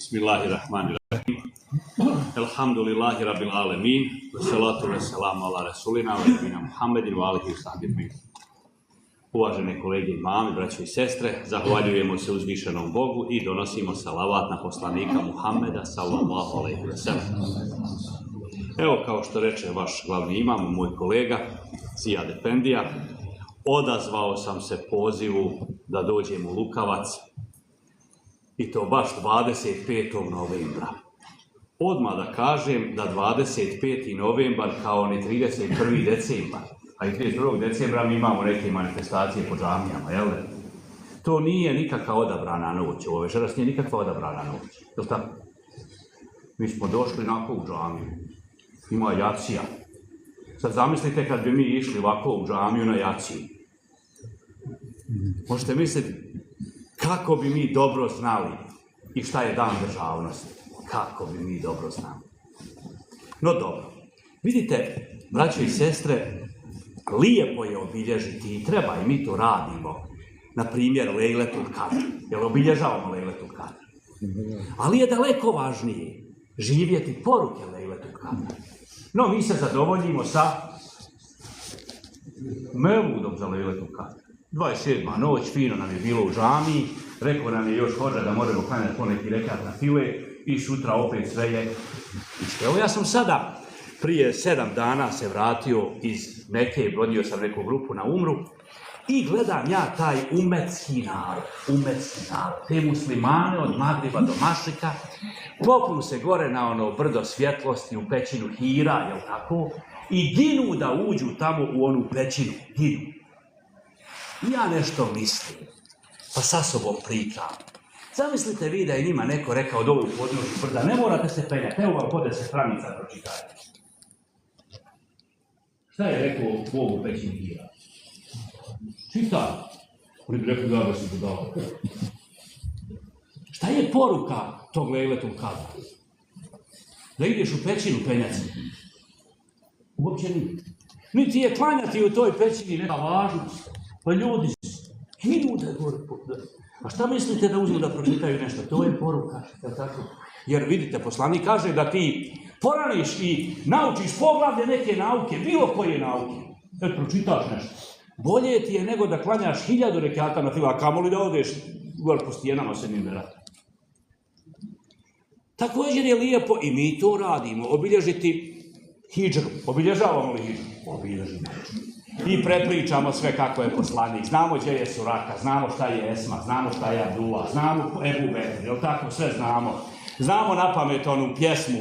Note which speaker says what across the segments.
Speaker 1: Bismillahirrahmanirrahim. Elhamdulillahi rabbil alemin. Wassalatu wassalamu ala rasulina wa nabina Muhammedin wa alihi sahbihi. Uvažene kolege i mame, braćo i sestre, zahvaljujemo se uzvišenom Bogu i donosimo salavat na poslanika Muhammeda sallallahu alejhi ve sellem. Evo, kao što reče vaš glavni imam, moj kolega Zijad Efendija, odazvao sam se pozivu da dođem u Lukavac, i to baš 25. novembra. Odmah da kažem da 25. novembar kao ni 31. decembar, a i 31. decembra mi imamo neke manifestacije po džamijama, jel? To nije nikakva odabrana noć, ovo večeras nije nikakva odabrana noć, jel tako? Mi smo došli onako u džamiju, ima jacija. Sad zamislite kad bi mi išli ovako u džamiju na jaciju. Možete misliti kako bi mi dobro znali i šta je dan državnosti. Kako bi mi dobro znali. No dobro. Vidite, braćo i sestre, lijepo je obilježiti i treba i mi to radimo. Na primjer, Lejletul Kadr. Jel obilježavamo Lejletul Kadr? Ali je daleko važnije živjeti poruke Lejletul Kadr. No, mi se zadovoljimo sa mevludom za Lejletul Kadr. 27. noć, fino nam je bilo u džamiji, rekao nam je još hođa da moramo klanjati poneki rekat na file i sutra opet sve je isto. Evo, ja sam sada prije 7 dana se vratio iz Mekke, vodio sam neku grupu na umru i gledam ja taj umetski narod, te muslimane od Magriba do Mašrika, popnu se gore na ono brdo svjetlosti u pećinu Hira, jel tako, i ginu da uđu tamo u onu pećinu, ginu. I ja nešto mislim, pa sa sobom pričam. Zamislite vi da je njima neko rekao dole u podnožju brda, ne morate se penjati, evo vam po 10 stranica pročitajte. Šta je rekao Bog u pećini Hira? Čitaj. Oni bi rekli da si budala. Šta je poruka tog Lejletul Kadra? Da ideš u pećinu penjaci? Uopće nije. Niti je klanjati u toj pećini neka važnost. Pa ljudi hinu da je gore. A šta mislite da uzmu da pročitaju nešto? To je poruka, je tako? Jer vidite, poslanik kaže da ti poraniš i naučiš poglavlje neke nauke, bilo koje nauke. Pročitaš nešto. Bolje ti je nego da klanjaš 1000 rekata na fila, a kamoli da odeš gore po stijenama se njim rata. Također je lijepo i mi to radimo, obilježiti hidžru. Obilježavamo li hidžru? Obilježimo. I prepričamo sve kako je poslanik. Znamo gdje je Suraka, znamo šta je Esma, znamo šta je Abdullah, znamo Ebu Bekr, jel tako, sve znamo. Znamo na pamet onu pjesmu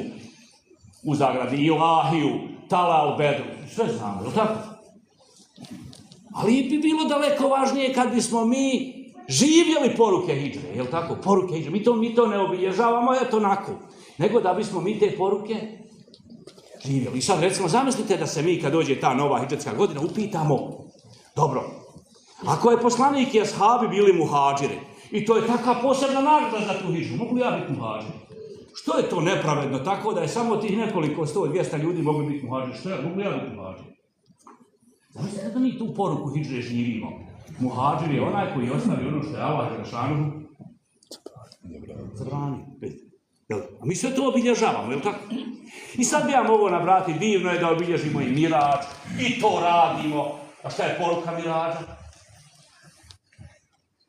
Speaker 1: u zagradi, Ilahiju, Talal Bedru, sve znamo, jel tako? Ali bi bilo daleko važnije kad bismo mi živjeli poruke hidžre, jel tako? Poruke hidžre. Mi to ne obilježavamo, eto onako. Nego da bismo mi te poruke živjeli. I sad recimo, zamislite da se mi kad dođe ta nova hidžetska godina upitamo, dobro, ako je poslanik i ashabi bili muhadžiri, i to je takva posebna nagrada za tu hidžu, mogu li ja biti muhadžir? Što je to nepravedno tako da je samo tih nekoliko 100-200 ljudi mogli biti muhadžiri? Što je, mogu li ja biti muhadžir? Zamislite da mi tu poruku hidžre živimo. Muhadžir je onaj koji ostavi ono što je Allah Đelešanu zabranio. A mi sve to obilježavamo, je li tako? I sad bi ja mogao nabrati, divno je da obilježimo i Mirađ, i to radimo. A šta je poruka Mirađa?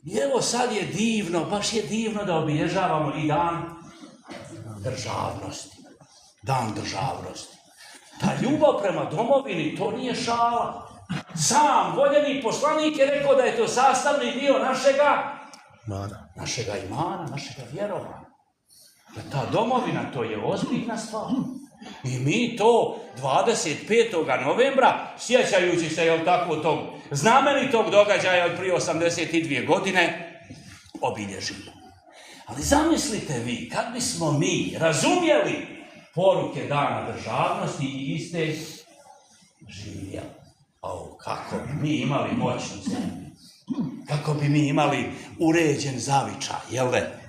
Speaker 1: I evo sad je divno, baš je divno da obilježavamo i dan državnosti. Dan državnosti. Ta ljubav prema domovini, to nije šala. Sam voljeni poslanik je rekao da je to sastavni dio našega imana, našega vjerovanja. Da ta domovina, to je ozbiljna stvar. I mi to 25. novembra, sjećajući se, jel tako, tog znamenitog događaja od prije 82 godine, obilježimo. Ali zamislite vi, kad bismo mi razumjeli poruke dana državnosti i iste živjeli. Kako bi mi imali moćnu zemlju, kako bi mi imali uređen zavičaj, jel ne?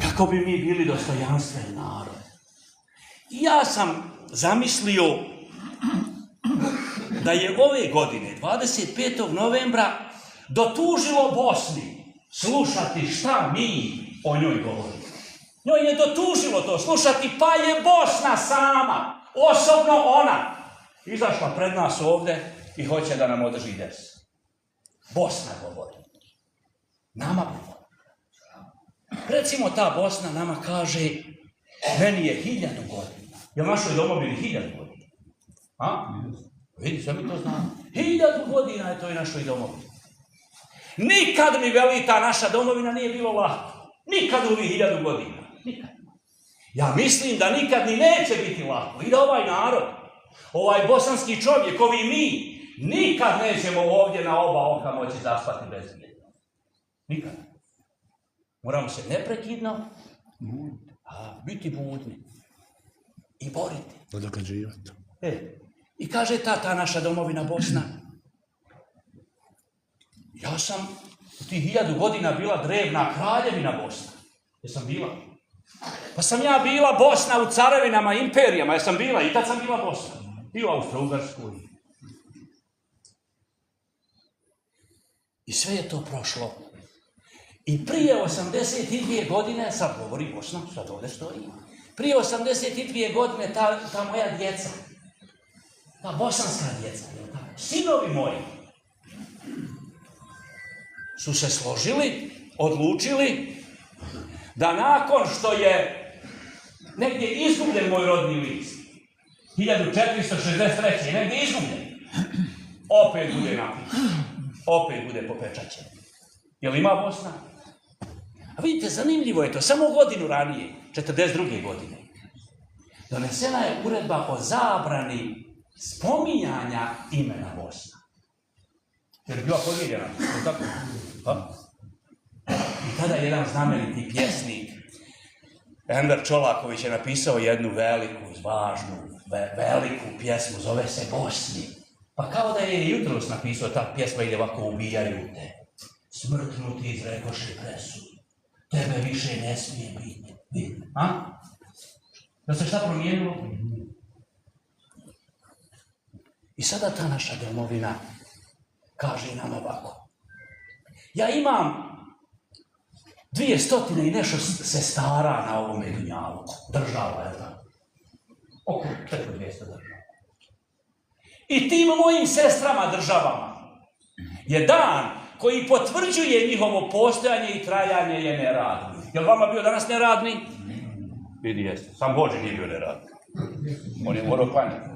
Speaker 1: Kako bi mi bili dostojanstven narod. Ja sam zamislio da je ove godine, 25. novembra, dotužilo Bosni slušati šta mi o njoj govorimo.
Speaker 2: Njoj je dotužilo to slušati, pa je Bosna sama, osobno ona, izašla pred nas ovdje i hoće da nam održi ders. Bosna govori. Nama govori. Recimo ta Bosna nama kaže, meni je 1000 godina. Je u našoj domovini 1000 godina? A? Vidi, sve mi to znamo. 1000 godina je to i našoj domovini. Nikad mi veli ta naša domovina nije bilo lako. Nikad u ovih 1000 godina. Nikad. Ja mislim da nikad ni neće biti lako. I da ovaj narod, ovaj bosanski čovjek, ovi mi, nikad nećemo ovdje na oba oka moći zaspati bez jedna. Nikad. Moramo se neprekidno biti budni i boriti.
Speaker 3: Odograđivati.
Speaker 2: I kaže ta naša domovina Bosna, ja sam u tih 1000 godina bila drevna kraljevina Bosna. Jesam bila? Pa sam ja bila Bosna u carevinama, imperijama, jesam bila, i tad sam bila Bosna. I u Austro-Ugarskoj. I sve je to prošlo. I prije 82 godine, sad govori Bosna, sad ovdje stoji, prije 82 godine ta moja djeca, ta bosanska djeca, sinovi moji, su se složili, odlučili, da nakon što je negdje izgubljen moj rodni list, 1463. je negdje izgubljen, opet bude napisan, opet bude popečaćen. Jel ima Bosna? A vidite, zanimljivo je to, samo godinu ranije, 42. godine, donesena je uredba o zabrani spominjanja imena Bosna. Jer je bila podijeljena, tako? I tada jedan znameniti pjesnik, Enver Čolaković, je napisao jednu veliku, važnu, veliku pjesmu, zove se Bosni. Pa kao da je jutros napisao, ta pjesma ide ovako, ubijaju te, smrtnuti izrekoše presudu, tebe više ne smije biti. A? Da se šta promijenilo? I sada ta naša domovina kaže nam ovako. Ja imam 200 i nešto sestara na ovome dunjalu. Država, je tako? Oko 400 država. I tim mojim sestrama državama je dan koji potvrđuje njihovo postojanje i trajanje je neradni. Je li vama bio danas neradni? Vidi, jeste. Sam Bože nije bio neradni. On je morao klanjati.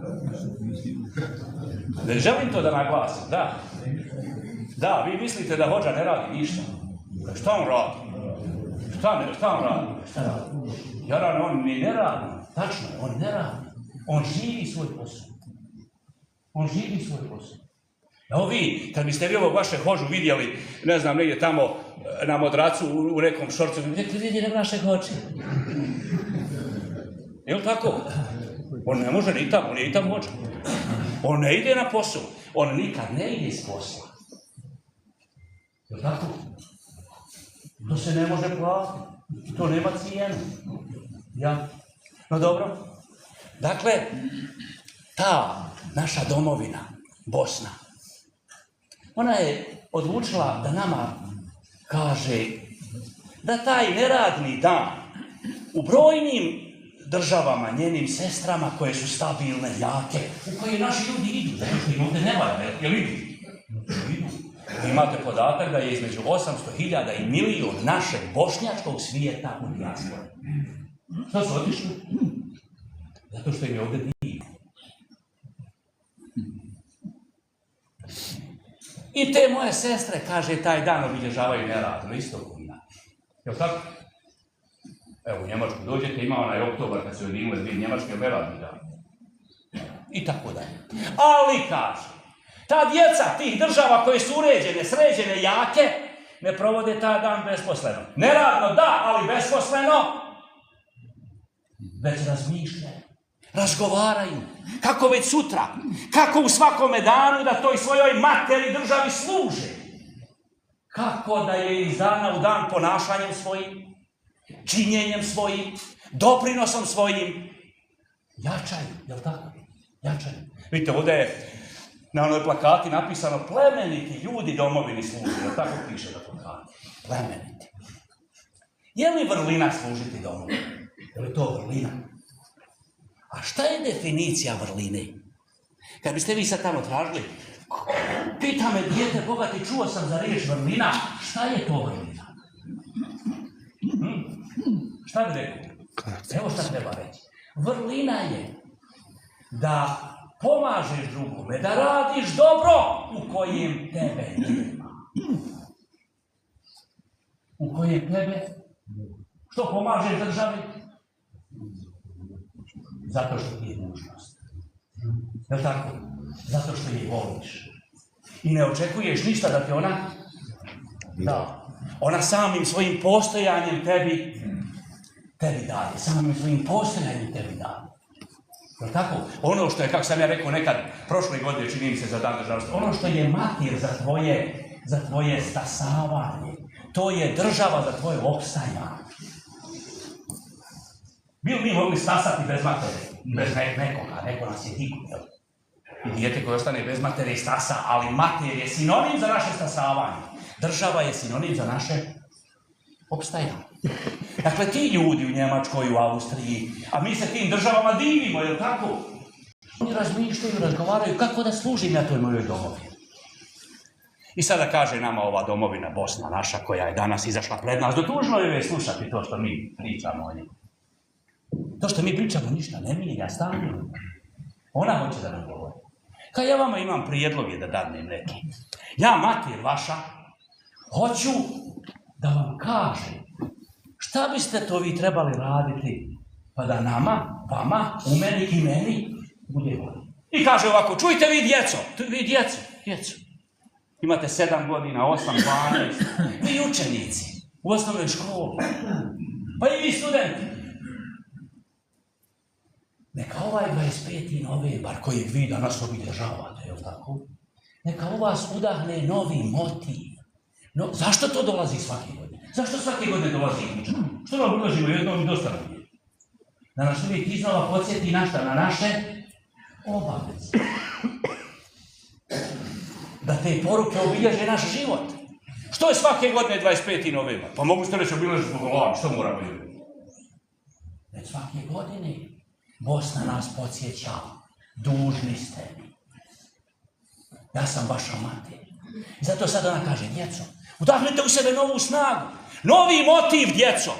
Speaker 2: Ne želim to da naglasim, da. Da, vi mislite da Hođa ne radi ništa. Šta on radi? Šta on radi? Jaran, on ni ne radi. Tačno je, on ne radi. On živi svoj posao. On živi svoj posao. Evo vi, kad biste vi ovog vaše Hođu vidjeli, ne znam, negdje tamo na modracu u nekom šorcu, vidi na naše Hođe. Je li tako? On ne može ni tamo, on je i tamo Hođa. On ne ide na posao. On nikad ne ide iz posla. Je li tako? To se ne može platiti. To nema cijenu. Ja? No dobro. Dakle, ta naša domovina, Bosna, ona je odlučila da nama kaže da taj neradni dan u brojnim državama, njenim sestrama koje su stabilne, jake, u koje naši ljudi idu, zato što im ovdje ne valja, jel idu? Idu. Vi imate podatak da je između 800.000 i 1.000.000 našeg bošnjačkog svijeta u dijaspori. Što su otišli? Zato što im je ovdje nije. I te moje sestre, kaže, taj dan obilježavaju neradno, isto godina. Jel tako? Evo, u Njemačku dođete, ima onaj oktobar kad se ujedinile dvije Njemačke, neradni dan. I tako dalje. Ali, kaže, ta djeca tih država koje su uređene, sređene, jake, ne provode taj dan besposleno. Neradno, da, ali besposleno, već razmišljaju, razgovaraju. Kako već sutra, kako u svakome danu da toj svojoj materi državi služe. Kako da je iz dana u dan ponašanjem svojim, činjenjem svojim, doprinosom svojim, jačaju, jel tako? Jačaju. Vidite, ovdje je na onoj plakati napisano plemeniti ljudi domovini služe, jel tako piše na plakati? Plemeniti. Je li vrlina služiti domu? Je li to vrlina? A šta je definicija vrline? Kad biste vi sad tamo tražili, pita me dijete, bogati, čuo sam za riječ vrlina, šta je to vrlina? Šta bi rekao? Evo šta treba reći. Vrlina je da pomažeš drugome, da radiš dobro u kojem tebe nema. U kojem tebe? Što pomažeš državi? Zato što ti je dužnost. Je li tako? Zato što je voliš. I ne očekuješ ništa da te ona da. Ona samim svojim postojanjem tebi daje. Samim svojim postojanjem tebi daje. Je li tako? Ono što je, kako sam ja rekao nekad, prošle godine čini mi se za dan državnosti, ono što je matir za tvoje stasavanje, to je država za tvoje opstajanje. Bili mi mogli stasati bez matere, bez nekoga, neko nas je digo, jel? I dijete koje ostane bez matere i stasa, ali mater je sinonim za naše stasavanje. Država je sinonim za naše opstajanje. Dakle, ti ljudi u Njemačkoj, u Austriji, a mi se tim državama divimo, jel tako? Oni razmišljaju, razgovaraju kako da služim ja toj mojoj domovini. I sada kaže nama ova domovina Bosna naša, koja je danas izašla pred nas, dotužno je slušati to što mi pričamo o njoj. To što mi pričamo ništa ne mijenja, stavljamo. Ona hoće da nam govori. Kad ja vama imam prijedloge da dadnem neki, ja, mater vaša, hoću da vam kažem šta biste to vi trebali raditi pa da nama, vama, u meni i meni bude bolje. I kaže ovako, čujte vi djeco. Imate 7 godina, 8, 12, vi učenici u osnovnoj školi, pa i vi studenti. Neka ovaj 25. novembar kojeg vi danas obilježavate, jel tako? Neka u vas udahne novi motiv. No, zašto to dolazi svake godine? Zašto svake godine dolazi izlično? Što nam ulažimo jednom i dosta nam je? Da nas uvijek iznova podsjeti na šta? Na naše obaveze. Da te poruke obilježe naš život. Što je svake godine 25. novembar? Pa mogu ste reći obilježiti zbog glavi, što moramo vidjeti? Već svake godine Bosna nas podsjeća, dužni ste mi. Ja sam vaša mater. I zato sad ona kaže, djeco, udahnite u sebe novu snagu, novi motiv, djeco,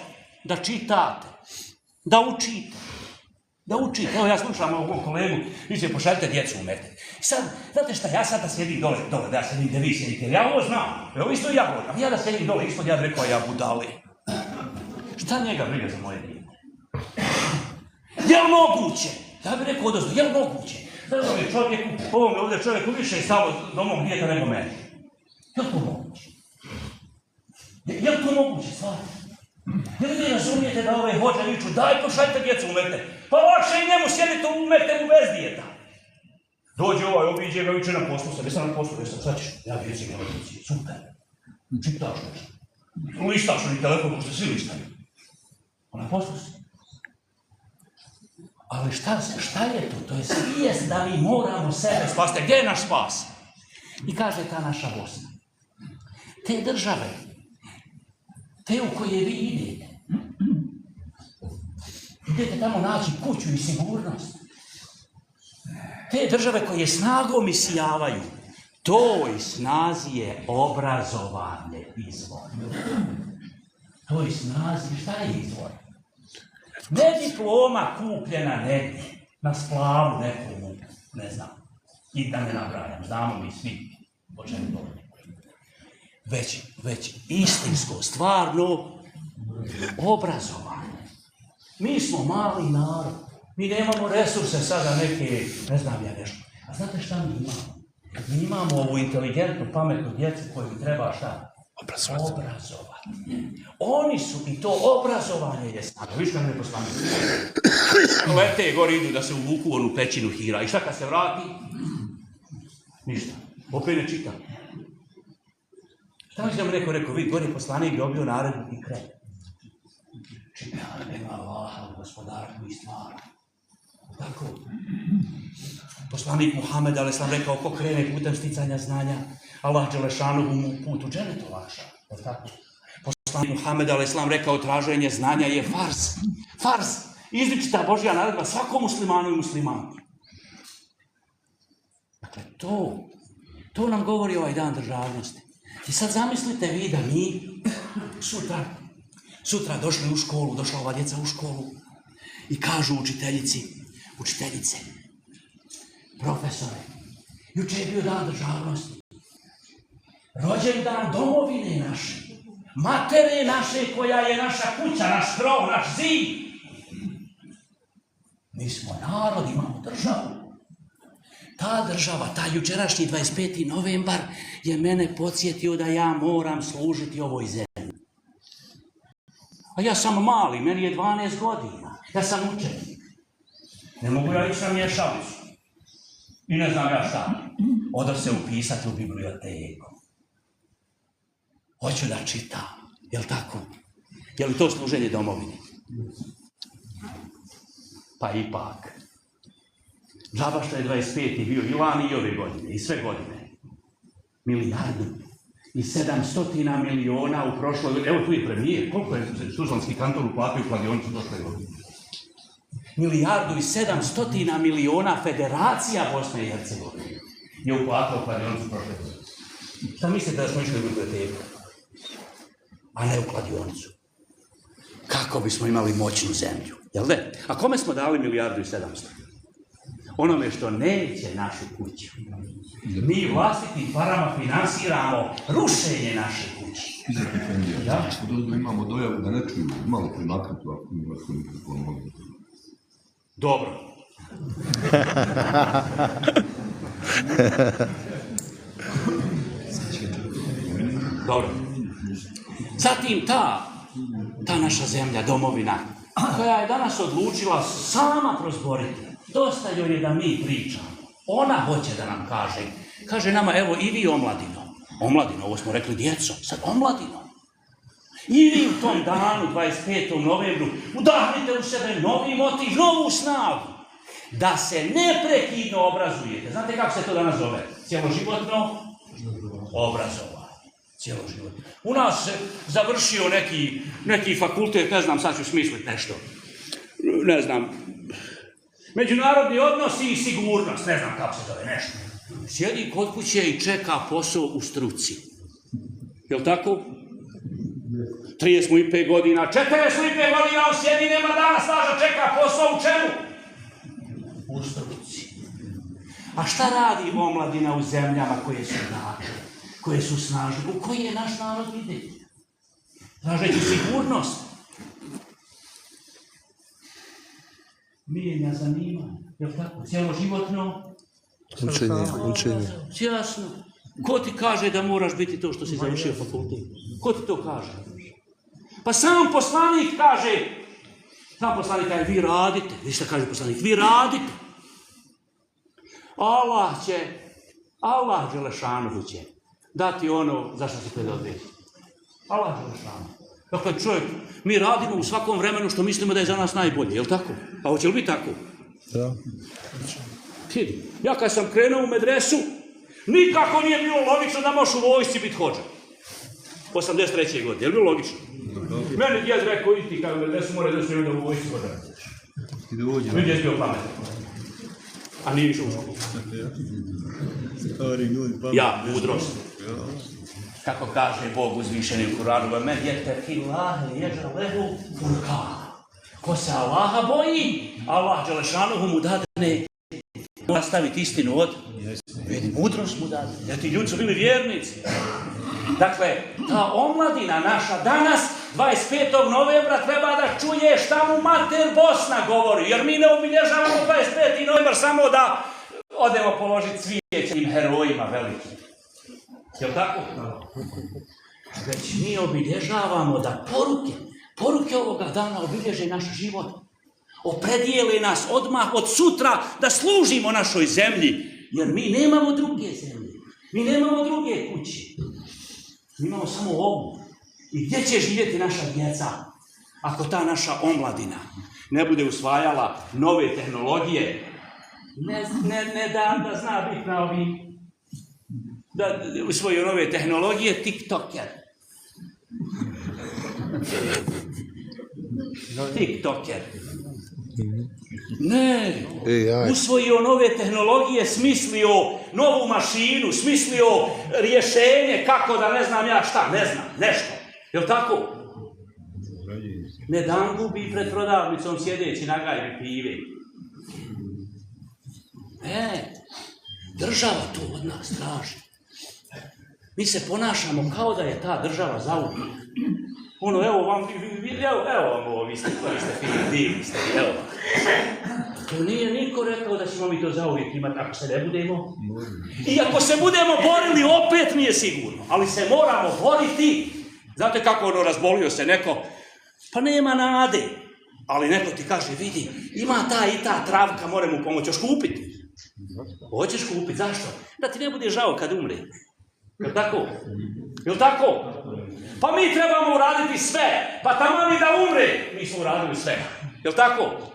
Speaker 2: da čitate, da učite. Evo ja slušam ovog kolegu, vi će pošaljite djecu u mete. I sad, znate šta, ja sad da sjedim dole, da ja sjedim gdje vi sjedite, ja ovo znam, evo isto ja govorim, a ja da sjedim dole, ispod ja bi rekao, ja budali. Šta njega briga za moje dijete? Je li moguće? Ja bih rekao odozdo, je li moguće? Ovom ovdje čovjeku više je stalo do mog djeta nego meni. Je li to moguće? Je li to moguće stvarno? Je li vi razumijete da ove hođe viču, daj pošaljite djecu u mete? Pa lakše i njemu sjedite u mete bez djeta. Dođe ovaj, obiđe ga, viče na poslu, sad jesam na poslu, jesam, sad ćeš, ja djeci ga vrtici, super. Čitaš nešto. Listaš oni telefon, ko ste svi listaju. A na poslu si. Ali šta je to? To je svijest da mi moramo sebe spasiti. Gdje je naš spas? I kaže ta naša Bosna. Te države, te u koje vi idete tamo naći kuću i sigurnost. Te države koje snagom isijavaju, toj snazi je obrazovanje izvor. Toj snazi, šta je izvor? Ne diploma kupljena negdje, na splavu nekomu, ne znam, i da ne nabrajam, znamo mi svi o čemu govorimo. Već istinsko, stvarno obrazovanje. Mi smo mali narod, mi nemamo resurse sada neke, ne znam ja nešto. A znate šta mi imamo? Mi imamo ovu inteligentnu, pametnu djecu koju mi treba šta? Obrazovati. Oni su, i to obrazovanje je snaga. Viš kad ne poslani? Lete gori idu da se uvuku onu pećinu Hira. I šta kad se vrati? Ništa. Opet ne čita. Šta mi se nam rekao, vidi, gori poslanik je obio naredbu i krenu. Čita, nema Allaha, gospodara koji stvara. Tako. Poslanik Muhammed, ali sam rekao, ko krene putem sticanja znanja, Allah Đelešanovu mu put u dženet olakša. Tako. Poslanik Muhammed a.s. rekao traženje znanja je farz. Farz. Izričita Božja naredba svakom muslimanu i muslimanki. Dakle, to nam govori ovaj dan državnosti. I sad zamislite vi da mi sutra došli u školu, došla ova djeca u školu i kažu učiteljice, profesore, juče je bio dan državnosti, rođendan domovine naše, matere naše koja je naša kuća, naš krov, naš zid. Mi smo narod, imamo državu. Ta država, taj jučerašnji 25. novembar je mene podsjetio da ja moram služiti ovoj zemlji. A ja sam mali, meni je 12 godina, ja sam učenik. Ne mogu ja ići na mješalicu. I ne znam ja šta. Odo se upisati u biblioteku. Hoću da čitam, jel tako? Je li to služenje domovini? Pa ipak. Džaba što je 25. bio i lani i ove godine, i sve godine. 1.700.000.000 u prošloj godini. Evo tu je premijer. Koliko je Tuzlanski kanton uplatio u kladionicu prošle godine? 1.700.000.000 federacija Bosne i Hercegovine je uplatila u kladionicu prošle godine. Šta mislite da smo išli u biblioteku? A ne u kladionicu. Kako bismo imali moćnu zemlju, jel ne? A kome smo dali 1.700.000.000? Onome što neće našu kuću. Mi vlastitim parama finansiramo rušenje naše kuće.
Speaker 3: Ja? Imamo dojavu da ne čuju, malo primaknuti ako mikrofon mogu.
Speaker 2: Dobro. Dobro. Zatim ta naša zemlja, domovina, koja je danas odlučila sama prozboriti. Dosta joj je da mi pričamo. Ona hoće da nam kaže nama, evo i vi omladino, ovo smo rekli djeco, sad omladino. I vi u tom danu, 25. novembru, udahnite u sebe novi motiv, novu snagu, da se neprekidno obrazujete. Znate kako se to danas zove? Cjeloživotno obrazovanje. Cjeloživotno. U nas se završio neki fakultet, ne znam, sad ću smisliti nešto. Ne znam, međunarodni odnosi i sigurnost, ne znam kako se zove, nešto. Sjedi kod kuće i čeka posao u struci. Jel' tako? 35 godina, 45 godina on sjedi, nema dana staža, čeka posao u čemu? U struci. A šta radi omladina u zemljama koje su jake, koje su snažne? U koji je naš narod ide? Tražeći sigurnost. Mijenja zanimanja, jel' tako? Cijeloživotno?
Speaker 4: Učenje.
Speaker 2: Jasno. Ko ti kaže da moraš biti to što si završio fakultet? Ko ti to kaže? Pa sam poslanik kaže, vi radite. Vi šta kaže poslanik? Vi radite. Allah Đelešanuhu će dati ono za što si predodvijek. Allah Đelešanuhu. Dakle, čovjek, mi radimo u svakom vremenu što mislimo da je za nas najbolje, je li tako? A hoće li biti tako?
Speaker 4: Da.
Speaker 2: Ja kad sam krenuo u medresu, nikako nije bilo logično da možeš u vojsci biti hođa. 83. godine, je li bilo logično? Meni djed rekao, i ti kada u medresu mora da se da u vojsci hođa. Mi djed bio pametan. A nije išao u školu. Ja, mudrost. Kako kaže Bog uzvišeni u Kuranu, men jetekillahe ježalehu furkana. Ko se Allaha boji, Allah Đelešanuhu mu dadne nastaviti istinu od vidi, mudrost mu dadne. Jer ti ljudi su bili vjernici. Dakle, ta omladina naša danas, 25. novembra, treba da čuje šta mu mater Bosna govori. Jer mi ne obilježavamo 25. novembar samo da odemo položiti cvijeće tim herojima velikim. Jel' tako? Već mi obilježavamo da poruke ovoga dana obilježe naš život. Opredijele nas odmah od sutra da služimo našoj zemlji. Jer mi nemamo druge zemlje. Mi nemamo druge kuće. Mi imamo samo ovu. I gdje će živjeti naša djeca? Ako ta naša omladina ne bude usvajala nove tehnologije, ne da zna biti na ovim da usvoju nove tehnologije, TikToker. TikToker. Ne,
Speaker 4: AI.
Speaker 2: usvojio nove tehnologije, smislio novu mašinu, smislio rješenje kako da ne znam ja šta, ne znam, nešto. Jel' tako? Ne dan gubi pred prodavnicom sjedeći na gajbi pive. Ne, država to od nas traži. Mi se ponašamo kao da je ta država zauvijek. Ono, evo vam, evo vam ovo, vi ste fini, divni ste, evo vam. To nije niko rekao da ćemo mi to zauvijek imati ako se ne budemo. I ako se budemo borili, opet nije sigurno. Ali se moramo boriti. Znate kako ono, razbolio se neko? Pa nema nade. Ali neko ti kaže, vidi, ima ta i ta travka, more mu pomoći, hoćeš kupiti. Hoćeš kupiti, zašto? Da ti ne bude žao kad umre. Jel' tako? Jel' tako? Pa mi trebamo uraditi sve, pa taman i da umre, mi smo uradili sve. Jel' tako?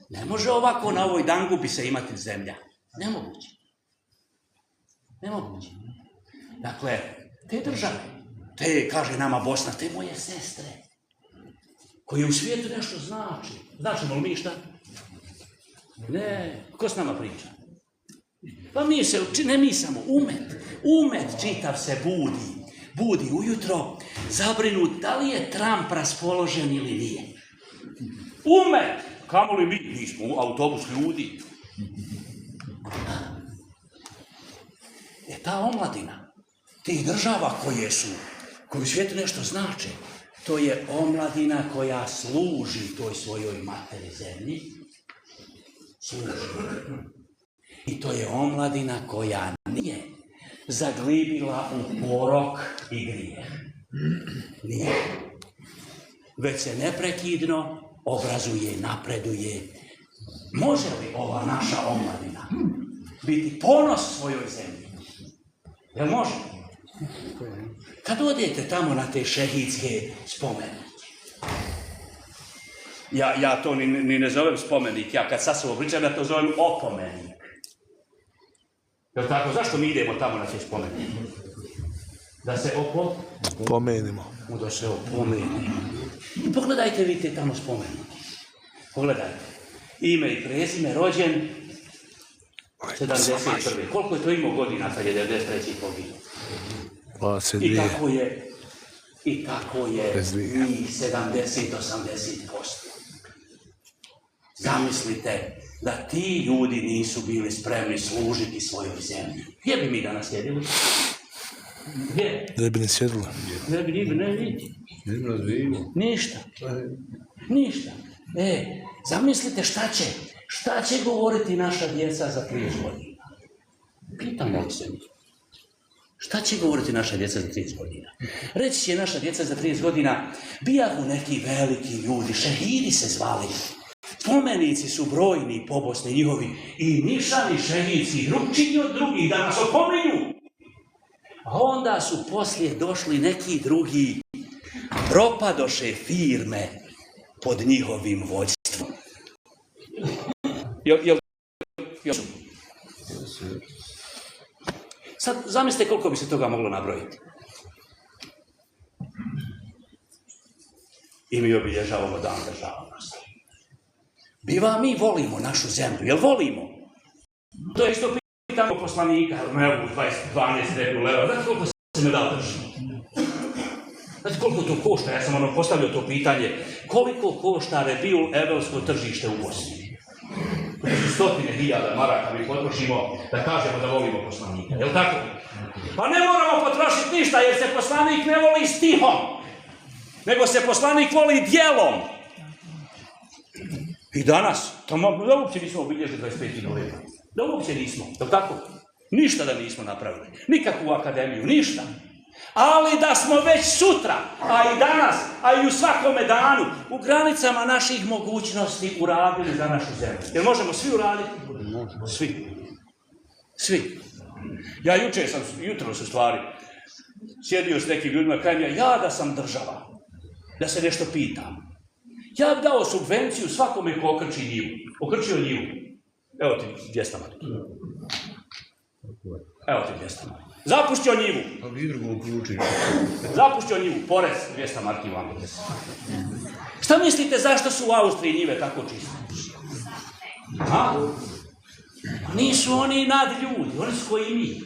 Speaker 2: Ne može ovako na ovoj dangubi se imati zemlja. Nemoguće. Nemoguće. Dakle, te države, te, kaže nama Bosna, te moje sestre, koje u svijetu nešto znači. Značimo li mi šta? Ne, ko s nama priča? Pa mi se, ne mi samo, umet čitav se budi ujutro, zabrinut da li je Trump raspoložen ili nije. Umet, kamo li mi smo autobus ljudi. Ta omladina, tih država koji u svijetu nešto znače, to je omladina koja služi toj svojoj materi zemlji. Služi. I to je omladina koja nije zaglibila u porok i grijeh. Nije. Već se neprekidno obrazuje, napreduje. Može li ova naša omladina biti ponos svojoj zemlji? Jel može? Kad odete tamo na te šehidske spomenike, ja to ni ne zovem spomenik, ja kad sad se obličam, ja to zovem opomenik. Jel' tako? Zašto mi idemo tamo na te spomenike? Da se
Speaker 4: Pomenimo.
Speaker 2: Da se opomenimo. Pogledajte, vidite tamo spomenike. Pogledajte. Ime i prezime, rođen 71. Koliko je to imao godina kad je 93. poginuo?
Speaker 4: 22.
Speaker 2: I tako je i 70-80%. Zamislite da ti ljudi nisu bili spremni služiti svojoj zemlji. Gdje bi mi danas sjedili? Gdje?
Speaker 4: Ne bi ni sjedila.
Speaker 2: Ne bi vidi. Ništa. Zamislite šta će govoriti naša djeca za 30 godina? Pitamo li se mi? Šta će govoriti naša djeca za 30 godina? Reći će naša djeca za 30 godina, bijahu neki veliki ljudi, šehidi se zvali. Spomenici su brojni po Bosni njihovi i nišani šehidci, drugčiji od drugih, da nas opominju. A onda su poslije došli neki drugi, propadoše firme pod njihovim vođstvom. Sad zamislite koliko bi se toga moglo nabrojiti. I mi obilježavamo dan državnosti. Mi volimo našu zemlju, jel volimo? To je isto pitamo poslanika, ne, 12 rebu leva, znate koliko se me dao držati? Znate koliko to košta? Ja sam postavio to pitanje. Koliko košta Rebiul Evelsko tržište u Bosni? 100.000 maraka mi potrošimo da kažemo da volimo poslanika. Jel' tako? Pa ne moramo potrošiti ništa jer se poslanik ne voli stihom, nego se poslanik voli djelom. I danas, da uopće nismo obilježili 25. novembra. Da uopće nismo. Jel' tako? Ništa da nismo napravili. Nikakvu akademiju, ništa. Ali da smo već sutra, a i danas, a i u svakome danu, u granicama naših mogućnosti uradili za našu zemlju. Jer možemo svi uraditi? Svi. Ja jutros u stvari, sjedio s nekim ljudima, kajem ja da sam država, da se nešto pitam. Ja bi dao subvenciju svakome ko okrči njivu. Okrčio njivu. Evo ti 200 maraka. Evo ti 200 maraka. Zapuštio njivu.
Speaker 3: A vi drugo uključili.
Speaker 2: Zapuštio njivu, porez 200 marki vam. Šta mislite zašto su u Austriji njive tako čiste? A? Nisu oni nad ljudi, oni su koji mi.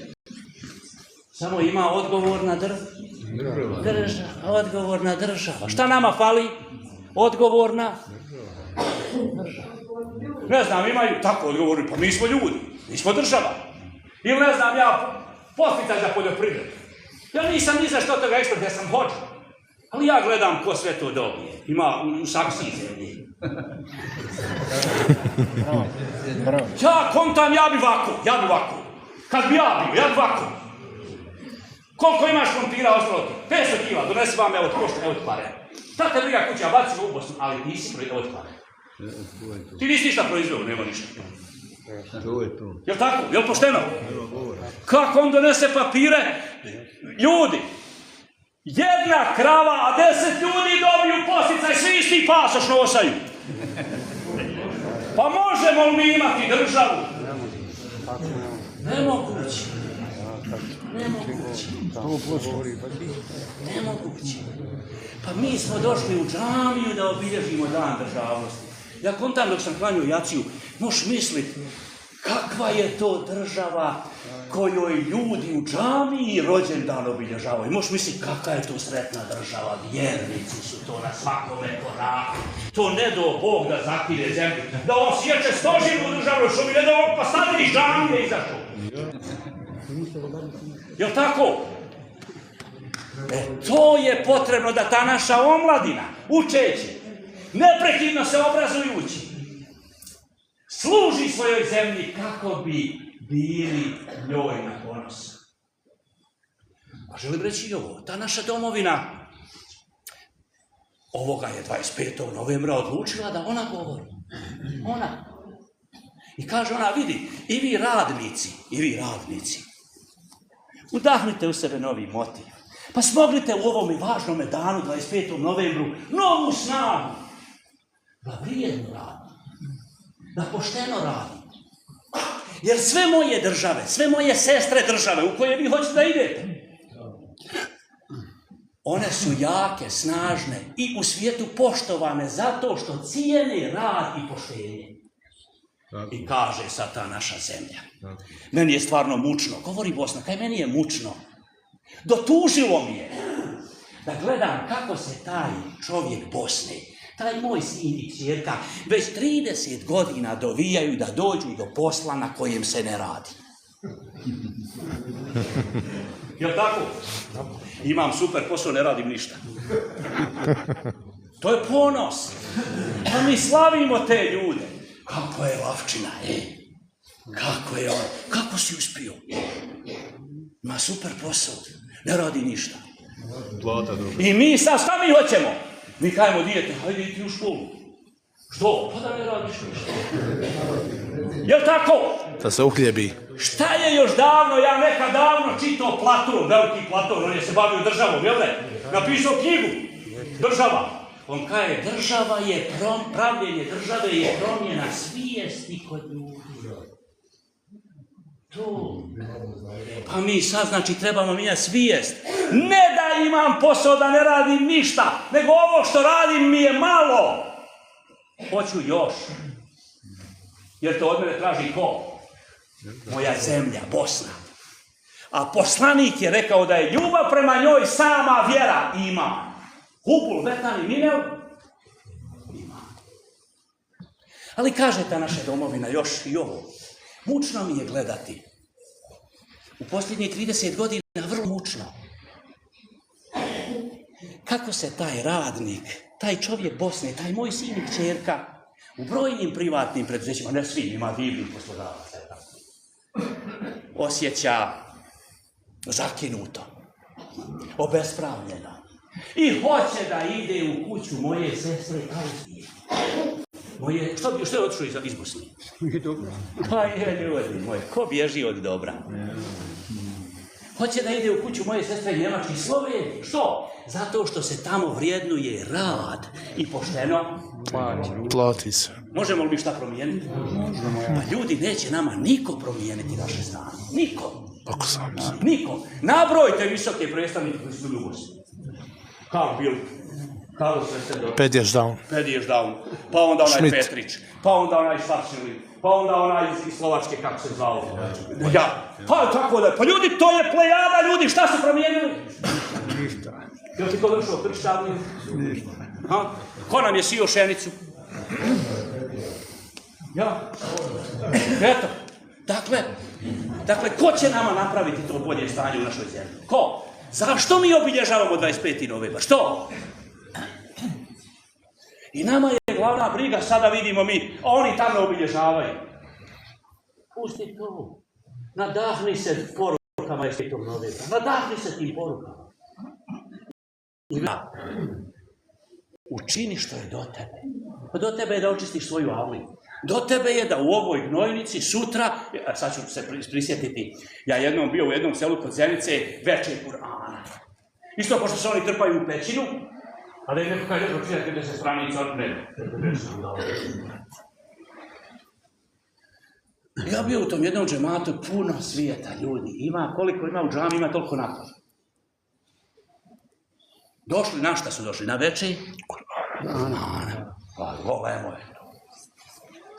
Speaker 2: Samo ima odgovorna odgovorna država. Šta nama fali? Odgovorna država. Ne znam, imaju tako odgovorni, pa mi smo ljudi, mi smo država. Ili ne znam, ja podsticaj za poljoprivredu. Ja nisam ni za što toga ekspert, ja sam hođa. Ali ja gledam ko sve to dobije. Ima u Saksiji zemlji. Ja kontam, ja bi ovako. Kad bi ja bio, ja bi ovako. Koliko imaš krompira ostalo ti? 500 kila, donesi vam, evo košta, evo ti pare. Šta te briga kuća, baci u Bosnu, ali nisi proizveo, evo ti pare. Ti nisi ništa proizveo, nema ništa.
Speaker 3: To je to.
Speaker 2: Jel' tako? Jel' pošteno? Kako on donese papire? Ljudi, jedna krava, a 10 ljudi dobiju posticaj, svi isti pasoš nosaju. Pa možemo li mi imati državu? Nemoguće. Pa mi smo došli u džamiju da obilježimo dan državnosti. Ja kontam dok sam klanjao jaciju, možeš misliti kakva je to država kojoj ljudi u džamiji rođendan obilježavaju. Možeš misliti kakva je to sretna država, vjernici su to na svakome koraku. To ne do Bog da zakine zemlju, da on sjeće stožinu u državnoj šumi, ne da on pa stavili iz džamije izašao. Jel' tako? To je potrebno da ta naša omladina, učeći, neprekidno se obrazujući, služi svojoj zemlji kako bi bili njoj na ponos. A želim reći i ovo, ta naša domovina, ovoga je 25. novembra odlučila da ona govori. Ona. I kaže ona, vidi, i vi radnici, udahnite u sebe novi motiv. Pa smognite u ovom važnom danu, 25. novembru, novu snagu. Da vrijedno radim. Da pošteno radim. Jer sve moje države, sve moje sestre države u koje vi hoćete da idete, one su jake, snažne i u svijetu poštovane zato što cijene rad i poštenje. I kaže sad ta naša zemlja. Meni je stvarno mučno. Govori Bosna, kaj meni je mučno. Dotužilo mi je da gledam kako se taj čovjek Bosne, taj moj sin i kćerka, već 30 godina dovijaju da dođu do posla na kojem se ne radi. Jel' tako? Imam super posao, ne radim ništa. To je ponos. Pa mi slavimo te ljude. Kako je Lavčina, Kako je on? Kako si uspio? Ima super posao, ne radi ništa. I mi sad, šta mi hoćemo? Mi kajemo dijete, hajde idi u školu. Što? Pa da ne radiš ništa. Jel' tako?
Speaker 4: Da se uhljebi.
Speaker 2: Šta je još davno, ja nekad davno čitao Platon, veliki Platon, on je se bavio državom, jel' ne? Napisao knjigu, Država. On kaže, država je, pravljenje države je promjena svijesti kod ljudi. To. Pa mi sad, znači, trebamo mijenjati svijest. Ne da imam posao da ne radim ništa, nego ovo što radim mi je malo. Hoću još. Jer to od mene traži ko? Moja zemlja, Bosna. A poslanik je rekao da je ljubav prema njoj sama vjera ima. Hubul, Betan i Ninel? Ima. Ali kaže ta naša domovina još i ovo. Mučno mi je gledati. U posljednjih 30 godina vrlo mučno. Kako se taj radnik, taj čovjek Bosne, taj moj sin i kćerka, u brojnim privatnim preduzećima, ne svim, ima divnih poslodavaca, osjeća zakinuto, obespravljeno. I hoće da ide u kuću moje sestre Kauzije. Što je otišao iz Bosne? Pa je, ljudi moji, ko bježi od dobra? Hoće da ide u kuću moje sestre Njemačke i Slovenije. Što? Zato što se tamo vrijednuje rad i pošteno
Speaker 4: Plati se.
Speaker 2: Možemo li mi šta promijeniti? Pa ljudi, neće nama niko promijeniti naše stanje. Niko.
Speaker 4: Ako sam se.
Speaker 2: Niko. Nabrojite visoke predstavnike koji su bili u Bosni. Karl Bildt, Karl Sessedor,
Speaker 4: Pedješ down.
Speaker 2: Pediješ Down, pa onda onaj
Speaker 4: Schmidt.
Speaker 2: Petrić, pa onda onaj Švarčili, pa onda onaj iz Slovačke, kako se zvao. Ja, pa tako da, pa ljudi, to je plejada ljudi, šta su promijenili? Ništa. Jel ti to došao kršćavni? Ništa. Ko nam je sio šenicu? Ja. Eto, dakle, ko će nama napraviti to bolje stanje u našoj zemlji? Ko? Zašto mi obilježavamo 25. novembar? Što? I nama je glavna briga, sada vidimo mi, a oni tamo obilježavaju. Pusti to. Nadahni se porukama 25. novembra. Nadahni se tim porukama. I učini što je do tebe. Pa do tebe je da očistiš svoju avliju. Do tebe je da u ovoj gnojnici sutra, sad ću se prisjetiti, ja jednom bio u jednom selu kod Zenice, večer Kur'ana. Isto pošto se oni trpaju u pećinu, ali je neko kaže, pročitati gdje se stranica od mene. Ja bio u tom jednom džematu, puno svijeta ljudi. Ima, koliko ima u džami, ima toliko napad. Došli, na šta su došli? Na večer? Pa golemo je to.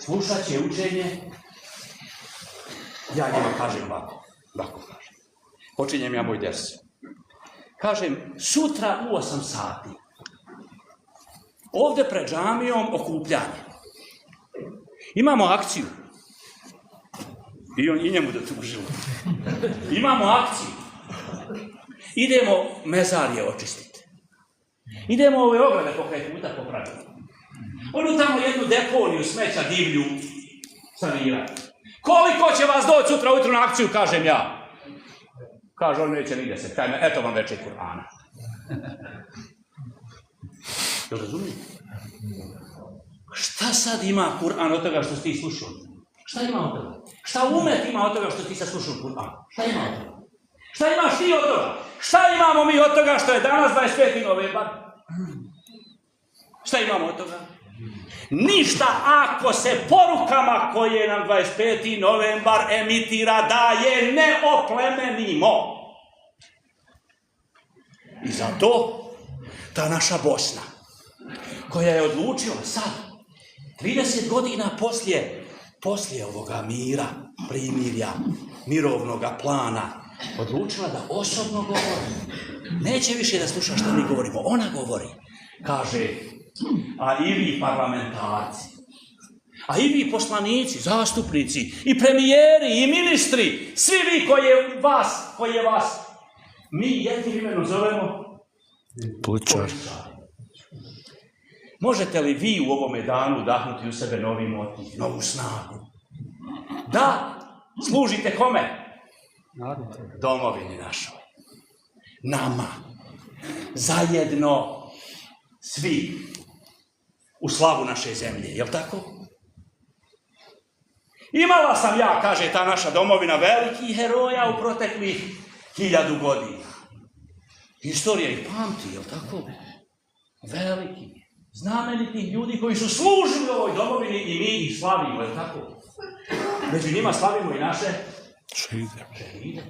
Speaker 2: Slušat će učenje. Ja njima kažem ovako kažem. Počinjem ja moj ders. Kažem, sutra u 8 sati. Ovdje pred džamijom okupljanje. Imamo akciju. I njemu da tužimo. Imamo akciju. Idemo mezarje očistiti. Idemo ove ograde pokraj puta popraviti. Onu tamo jednu deponiju smeća divlju sanirati. Koliko će vas doći sutra ujutru na akciju, kažem ja. Kaže, on neće ni 10. Kaj me, eto vam večer Kur'ana. Jel razumijete? Šta sad ima Kur'an od toga što si ti slušao? Šta ima od toga? Šta umet ima od toga što ti sad slušao Kur'an? Šta ima od toga? Šta imaš ti od toga? Šta imamo mi od toga što je danas 25. novembar? Šta imamo od toga? Ništa ako se porukama koje nam 25. novembar emitira da je ne oplemenimo. I zato ta naša Bosna, koja je odlučila sad, 30 godina poslije ovoga mira, primirja, mirovnoga plana, odlučila da osobno govori. Neće više da sluša što mi govorimo. Ona govori. Kaže, a i vi parlamentarci, a i vi poslanici, zastupnici, i premijeri, i ministri, svi vi koje vas, mi jednim imenom zovemo
Speaker 4: Političar.
Speaker 2: Možete li vi u ovome danu udahnuti u sebe novi motiv, novu snagu? Da služite kome? Domovini našoj. Nama. Zajedno. Svi. U slavu naše zemlje. Jel' tako? Imala sam ja, kaže ta naša domovina, velikih heroja u proteklih 1000 godina. Historija ih pamti, jel' tako? Veliki. Znamenitih ljudi koji su služili ovoj domovini i mi ih slavimo, jel' tako? Među njima slavimo i naše šehide.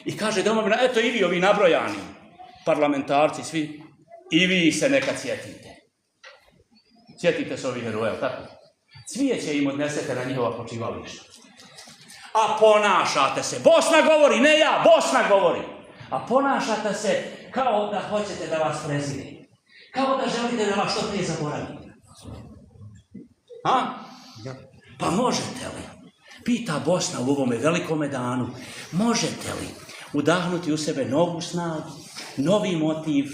Speaker 2: I kaže domovina, eto i vi ovi nabrojani parlamentarci svi, i vi se nekad sjetite. Sjetite se ovih heroja, jel' tako? Cvijeće im odnesete na njihova počivališta. A ponašate se, Bosna govori, ne ja, Bosna govori. A ponašate se kao da hoćete da vas prezire. Kao da želite da vas što prije zaboravite. Pa možete li, pita Bosna u ovome velikome danu, možete li udahnuti u sebe novu snagu, novi motiv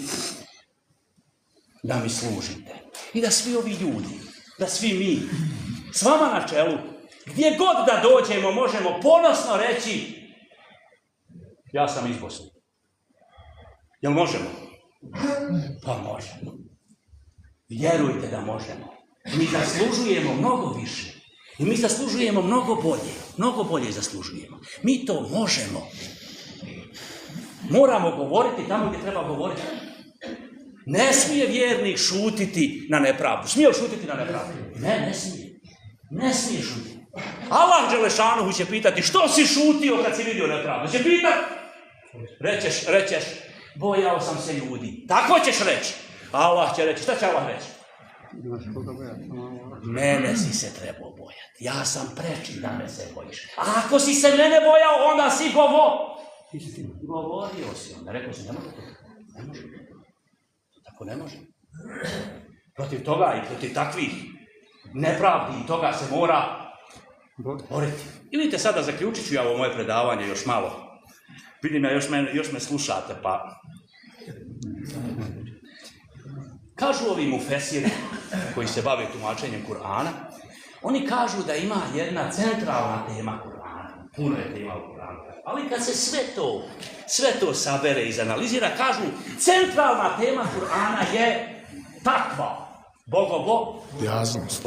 Speaker 2: da mi služite? I da svi ovi ljudi, da svi mi, s vama na čelu, gdje god da dođemo, možemo ponosno reći ja sam iz Bosne. Jel možemo? Pa možemo. Vjerujte da možemo. Mi zaslužujemo mnogo više. I mi zaslužujemo mnogo bolje. Mnogo bolje zaslužujemo. Mi to možemo. Moramo govoriti tamo gdje treba govoriti. Ne smije vjernik šutiti na nepravdu. Smije li šutiti na nepravdu? Ne smije. Ne smije šutiti. Allah Đelešanuhu će pitati, što si šutio kad si vidio nepravdu? Će pitat? Rećeš, bojao sam se ljudi. Tako ćeš reći. Allah će reći, šta će Allah reći? Mene si se trebao bojati. Ja sam preči da me se bojiš. A ako si se mene bojao, onda si govorio si onda. Rekao si, ne može to. Ne može. Tako ne može. Protiv toga i protiv takvih nepravdi i toga se mora boriti. I vidite, sada zaključit ću ja ovo moje predavanje još malo. Vidim ja, još me slušate, pa... Kažu ovi mufesiri koji se bave tumačenjem Kur'ana, oni kažu da ima jedna centralna tema Kur'ana. Puno je tema u Kur'anu. Ali kad se sve to sabere i izanalizira, kažu centralna tema Kur'ana je takva. Bogobojaznost.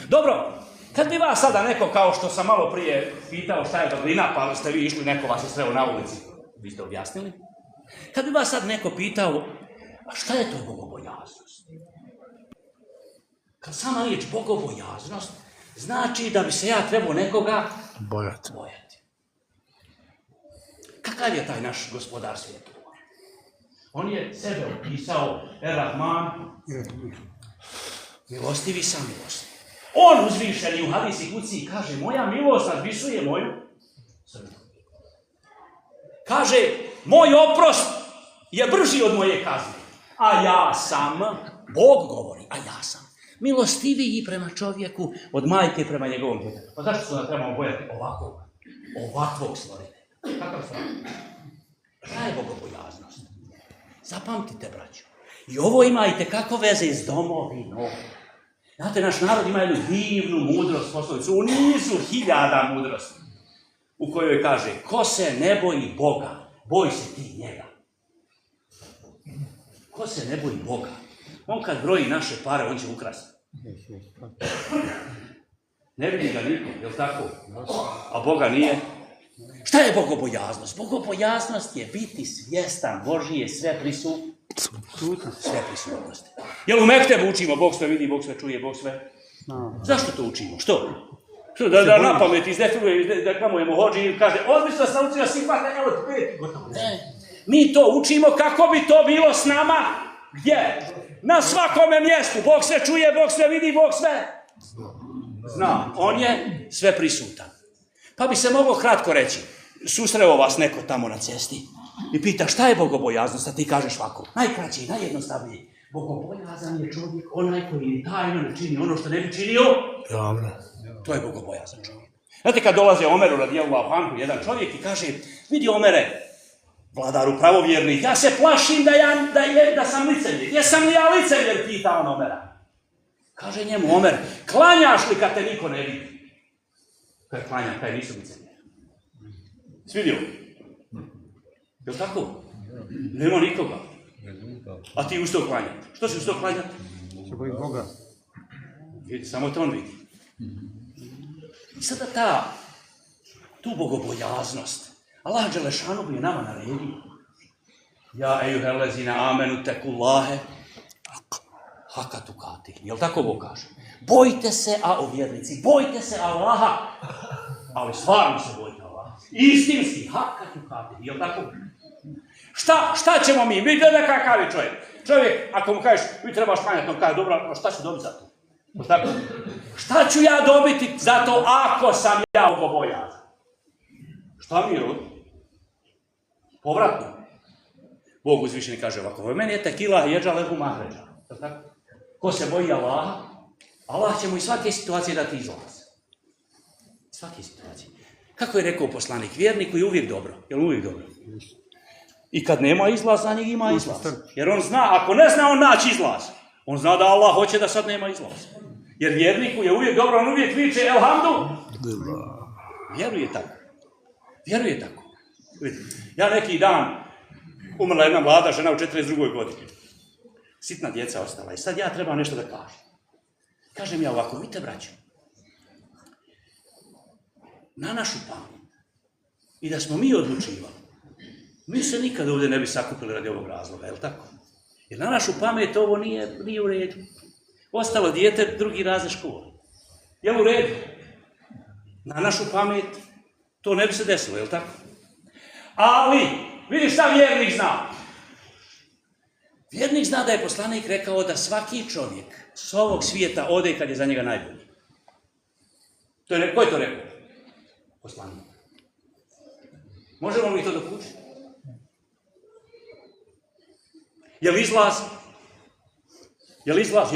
Speaker 2: Dobro, kad bi vas sada neko, kao što sam malo prije pitao šta je dobrina, pa ste vi išli, neko vas je sreo na ulici, vi ste objasnili. Kad bi vas sad neko pitao, a šta je to bogobojaznost? Kad sama riječ bogobojaznost, znači da bi se ja trebao nekoga bojati. Kakav je taj naš gospodar svjetova? On je sebe opisao Er-Rahman, milostivi sam milosti. On uzvišeni u hadisi kuci kaže, moja milost nadvisuje moju srđbu. Kaže, moj oprost je brži od moje kazne. A ja sam, Bog govori, a ja sam milostiviji prema čovjeku od majke prema njegovom djetetu. Pa zašto se da trebamo bojati ovakvog stvoritelja? Kakav stvoritelj? Šta je bogobojaznost? Zapamtite, braćo. I ovo ima itekako veze s domovinom. Znate, naš narod ima jednu divnu mudrost, poslovicu, u nizu hiljada mudrosti, u kojoj kaže, ko se ne boji Boga, boj se ti njega. Ko se ne boji Boga? On kad broji naše pare, on će ukrasti. Ne vidi ga niko, je li tako? A Boga nije. Šta je bogobojaznost? Bogobojaznost je biti svjestan Božije sve prisutnosti. Jel u Mektebu učimo Bog sve vidi, Bog sve čuje, Bog sve? Zašto to učimo? Što? Da na pamet izdefiluje, da klamujemo hođi i kaže, odmislio sam učio sifata, evo 5, gotovo. Ne. Mi to učimo kako bi to bilo s nama. Gdje? Na svakome mjestu. Bog sve čuje, Bog sve vidi, Bog sve zna. On je sve prisutan. Pa bi se moglo kratko reći, susreo vas neko tamo na cesti i pita šta je bogobojaznost, a ti kažeš ovako, najkraći, najjednostavniji. Bogobojazan je čovjek onaj koji tajno ne čini ono što ne bi činio. To je bogobojazan čovjek. Znate, kad dolaze Omeru radijallahu anhu, jedan čovjek i kaže, vidi Omere, vladaru pravovjernih, ja se plašim da sam licemjer. Jesam li ja licemjer, pita on Omera. Kaže njemu Omer, klanjaš li kad te niko ne vidi? Kad klanja, kaj nisu licemjer. Svidio? Je li tako? Nema nikoga. A ti ustao klanjati. Što si ustao klanjati?
Speaker 4: Se boji Boga.
Speaker 2: Vidi, samo to on vidi. I sada tu bogobojaznost, Allah Đelešanu je nama naredio. Ja ejuhelezina amenu tekullahe haka tukati. Jel tako Bog kaže? Bojte se, a o vjernici, bojte se Allaha, ali stvarno se bojte Allaha. Istinski, haka tukati. Jel tako? Šta ćemo mi? Vidite da kakav je čovjek. Čovjek, ako mu kažeš, vi trebaš klanjati, on kaže, dobro, šta ću dobiti za to? Tako? Šta ću ja dobiti za to ako sam ja bogobojazan? Šta mi je rod? Povratno. Bog uzvišeni kaže ovako, meni je tekila jeđa lehu mahređa. Ko se boji Allaha, Allah će mu iz svake situacije dati izlaz. Svake situacije. Kako je rekao poslanik, vjerniku je uvijek dobro. Je li uvijek dobro? I kad nema izlaz, za njeg ima izlaz. Jer on zna, ako ne zna on naći izlaz, on zna da Allah hoće da sad nema izlaz. Jer vjerniku je uvijek dobro, on uvijek viče elhamdu. Vjeruje tako. Ja neki dan umrla jedna mlada žena u 42. godini. Sitna djeca ostala i sad ja trebam nešto da kažem. Kažem ja ovako, vidite braćo, na našu pamet i da smo mi odlučivali, mi se nikad ovdje ne bi sakupili radi ovog razloga, je li tako? Jer na našu pamet ovo nije u redu. Ostalo dijete drugi razred škole. Jel u redu? Na našu pamet to ne bi se desilo, jel tako? Ali, vidiš šta vjernik zna? Vjernik zna da je poslanik rekao da svaki čovjek s ovog svijeta ode kad je za njega najbolji. Ko je to rekao? Poslanik. Možemo li to dokučiti? Je li izlaz? Jeste izlaz?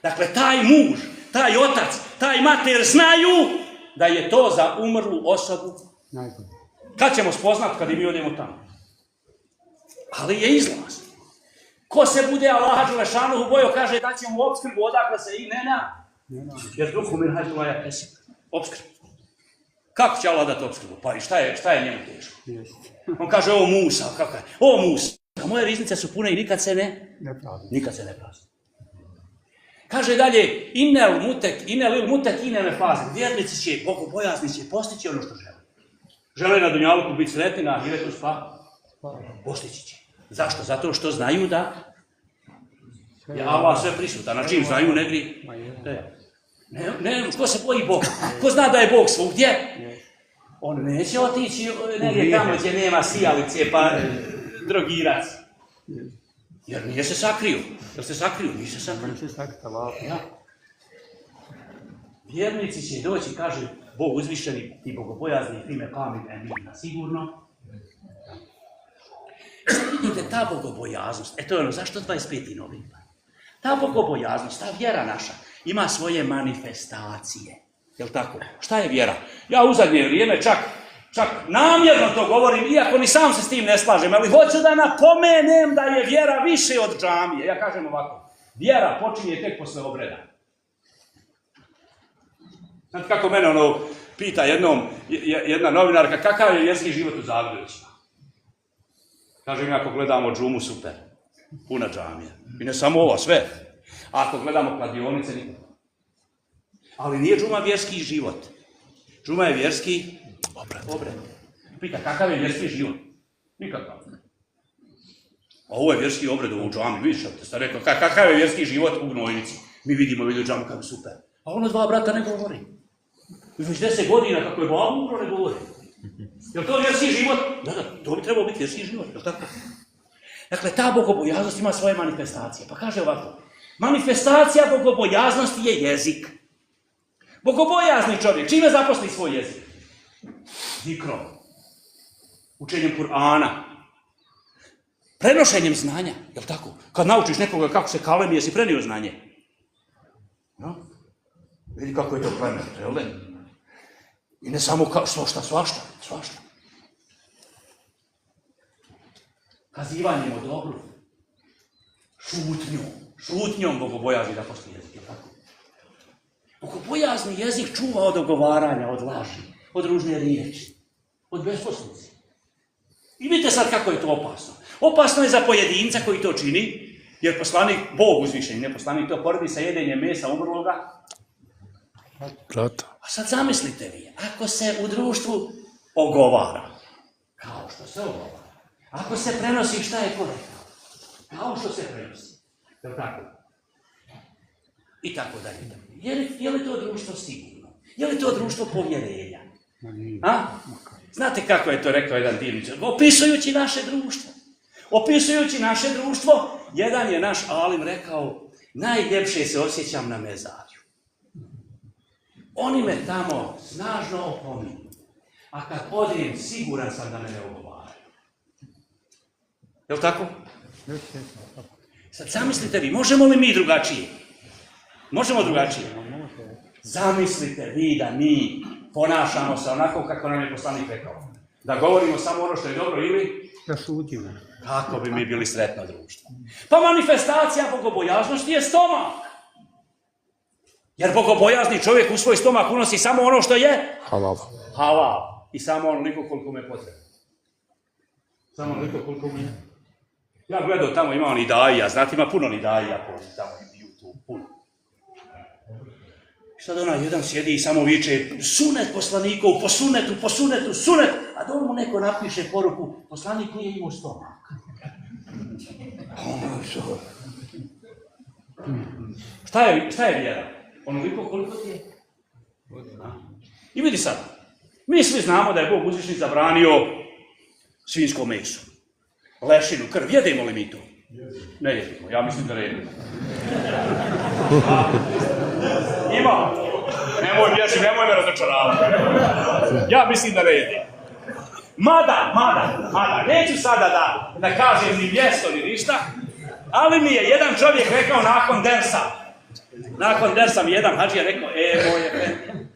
Speaker 2: Dakle, taj muž, taj otac, taj mater znaju da je to za umrlu osobu. Kad ćemo spoznat kad i mi odemo tamo? Ali je izlaz. Ko se bude Allah Đelešanuhu bojao, kaže da ćemo opskrbu odakle se i nena. Jer duhu min hajtu laja kesib. Opskrbu. Kako će Allah dati opskrbu? Pa i šta je njemu teško? On kaže, o Musa, kako je? O Musa, moje riznice su pune i nikad se ne prazne. Kaže dalje, inel mutek ne fazi. Vjernici će, bogobojazni će postići ono što žele. Žele na dunjaluku biti sretni, na ahiretu postići će. Zašto? Zato što znaju da je Allah sve prisutan. Na čim znaju negdje? Ne, ko se boji Boga? Ko zna da je Bog svugdje? On neće otići negdje tamo gdje nema sijalice pa drogirac. Jer nije se sakrio. Jel se sakrio? Nije se sakrio. Vjernici će doći, kaže Bog uzvišeni, ti bogobojazni, ime pamet, emina, sigurno. Vidite, ta bogobojaznost, to je ono, zašto 25. novembar? Ta bogobojaznost, ta vjera naša, ima svoje manifestacije. Jel' tako? Šta je vjera? Ja u zadnje vrijeme čak namjerno to govorim, iako ni sam se s tim ne slažem, ali hoću da napomenem da je vjera više od džamije. Ja kažem ovako, vjera počinje tek posle obreda. Znate kako mene pita jedna novinarka, kakav je vjerski život u Zagrebićima? Kažem, ako gledamo džumu, super, puna džamija. I ne samo ova, sve. A ako gledamo kladionice, nikako. Ali nije džuma vjerski život. Džuma je vjerski obred. Pita, kakav je vjerski život? Nikakav. A ovo je vjerski obred u džami, vidiš, te sam rekao, kakav je vjerski život u gnojnici? Mi vidimo džamu kako je super. A ono dva brata ne govori. Već 10 godina kako je Boga umro ne govori. Je li to vjerski život? Da, to bi trebalo biti vjerski život, je li tako? Dakle, ta bogobojaznost ima svoje manifestacije. Pa kaže ovako, manifestacija bogobojaznosti je jezik. Bogobojazni čovjek, čime zaposli svoj jezik? Zikrom, učenjem Kur'ana, prenošenjem znanja, je li tako? Kad naučiš nekoga kako se kalemi, jesi prenio znanje? No? Vidi kako je to plemen, jel ne? I ne samo svašta. Kazivanjem o dobru, šutnjom bogobojazni da postoji jezik, je tako? Bogobojazni jezik čuva od ogovaranja, od laži, od ružne riječi, od besposlice. I vidite sad kako je to opasno. Opasno je za pojedinca koji to čini, jer poslanik, Bog uzvišeni, ne poslanik, to poredi sa jedenjem mesa umrloga. A sad zamislite vi, ako se u društvu ogovara, kao što se ogovara, ako se prenosi šta je ko rekao, kao što se prenosi, je li tako? I tako dalje. Je li to društvo sigurno? Je li to društvo povjerenja? Znate kako je to rekao jedan divničar? Opisujući naše društvo, jedan je naš alim rekao, najljepše se osjećam na mezarju. Oni me tamo snažno opominju, a kad odem, siguran sam da me ne ogovaraju. Je li tako? Sad zamislite vi, možemo li mi drugačije? Možemo drugačije? Zamislite vi da mi ponašamo se onako kako nam je poslanik rekao. Da govorimo samo ono što je dobro ili...
Speaker 5: Da šutimo.
Speaker 2: Kako bi mi bili sretno društvo? Pa manifestacija bogobojaznosti je stomak. Jer bogobojazni čovjek u svoj stomak unosi samo ono što je... halal. I samo onoliko koliko me potrebno. Samo onoliko koliko me... Ja gledao tamo, ima on i daija, znate, ima puno ni daija po tamo YouTube, puno. I sad jedan sjedi i samo viče, sunet poslanikov, po sunetu, sunet, a dole mu neko napiše poruku, poslanik nije imao stomak. Šta je vjera? Onoliko koliko ti je. I vidi sad, mi svi znamo da je Bog uzvišni zabranio svinjsko meso, lešinu, krv. Jedemo li mi to? Ne jedemo, ja mislim da ne jedemo. Ima. Nemoj me razočaravati. Ja mislim da ne jedemo. Mada, neću sada da kažem ni mjesto ni ništa, ali mi je jedan čovjek rekao nakon dersa mi jedan hadžija rekao, moje prijatelje,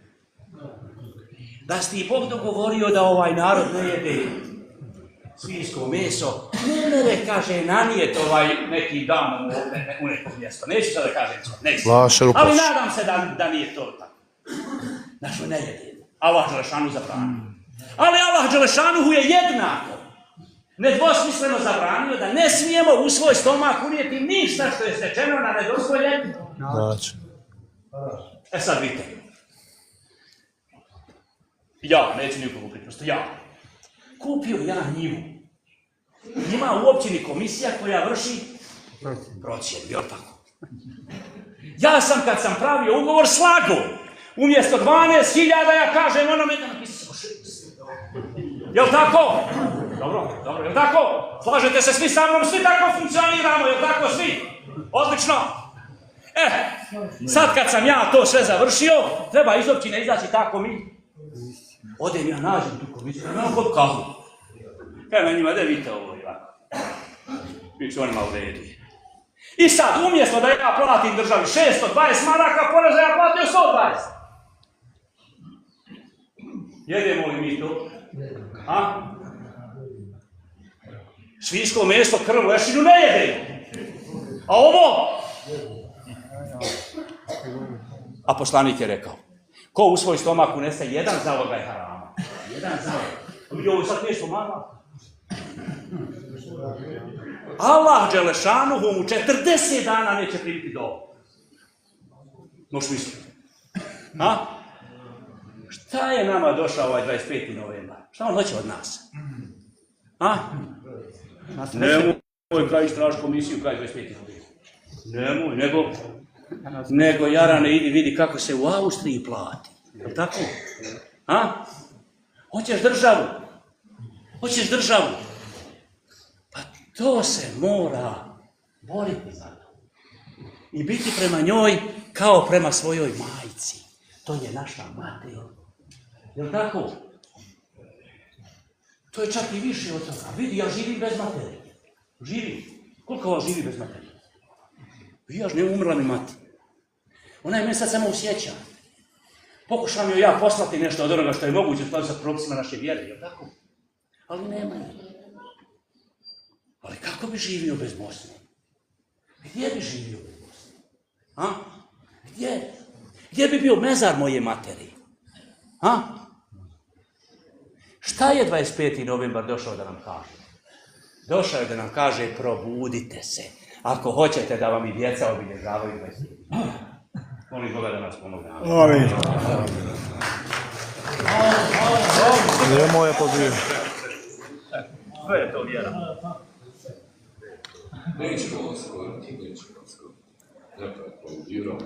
Speaker 2: da si ti Bog dogovorio da ovaj narod ne jede svinjsko meso, ne kaže nanijeti neki dan u neko mjesto. Neću sada da kažem što, ali nadam se da nije to tako. Znači, ne jede. Allah Đelešanu zabranio. Ali Allah Đelešanuhu je jednako nedvosmisleno zabranio da ne smijemo u svoj stomak unijeti ništa što je stečeno na nedozvoljen način. Sad vidite. Ja, neću nikogu priprosto, kupio ja njivu. Ima u općini komisija koja vrši procjenu, jel tako? Ja sam, kad sam pravio ugovor, slagao. Umjesto 12.000, ja kažem onome da napisao 6. Jel tako? Dobro, jel tako? Slažete se svi sa mnom, svi tako funkcioniramo, jel tako svi? Odlično. Sad kad sam ja to sve završio, treba iz općine izaći tako mi. Odem ja, nađem tu komisiju, imam kod kahu. Kaj njima, da vidite ovo ovako. Bit ću onima u redu. I sad, umjesto da ja platim državi 620 maraka, poreza ja platio 120. Jedemo li mi to? Svinjsko meso, krv, lešinu ne jedemo. A ovo? A poslanik je rekao, ko u svoj stomak unese jedan zalogaj harama, jedan zalogaj. Ovo sad nešto malo. Allah Đelešanuhu mu 40 dana neće primiti dobu. Možeš misliti. Šta je nama došao ovaj 25. novembar? Šta on hoće od nas? Nemoj kaj istraži komisiju kaj 25. novembar. Nemoj, nego jarane idi vidi kako se u Austriji plati. Je tako? Hoćeš državu? Pa to se mora boriti za to. I biti prema njoj kao prema svojoj majci. To je naša mater. Jel tako? To je čak i više od toga. Vidi, ja živim bez materije. Živim. Koliko vas živi bez materije? Ja ne umrla mi mati. Ona je meni sad samo usjeća. Pokušam joj ja poslati nešto od onoga što je moguće u skladu sa propisima naše vjere, jel tako? Ali nema je. Ali kako bi živio bez Bosne? Gdje bi živio bez Bosne? Gdje? Gdje bi bio mezar moje materi? Šta je 25. novembar došao da nam kaže? Došao je da nam kaže probudite se. Ako hoćete da vam i djeca obilježavaju 25. Molim Boga da nas pomogne.
Speaker 4: Amin. Nije moja pobjeda.
Speaker 2: Sve je to vjera.
Speaker 3: Nećemo vas govoriti. Dakle, aplaudiramo,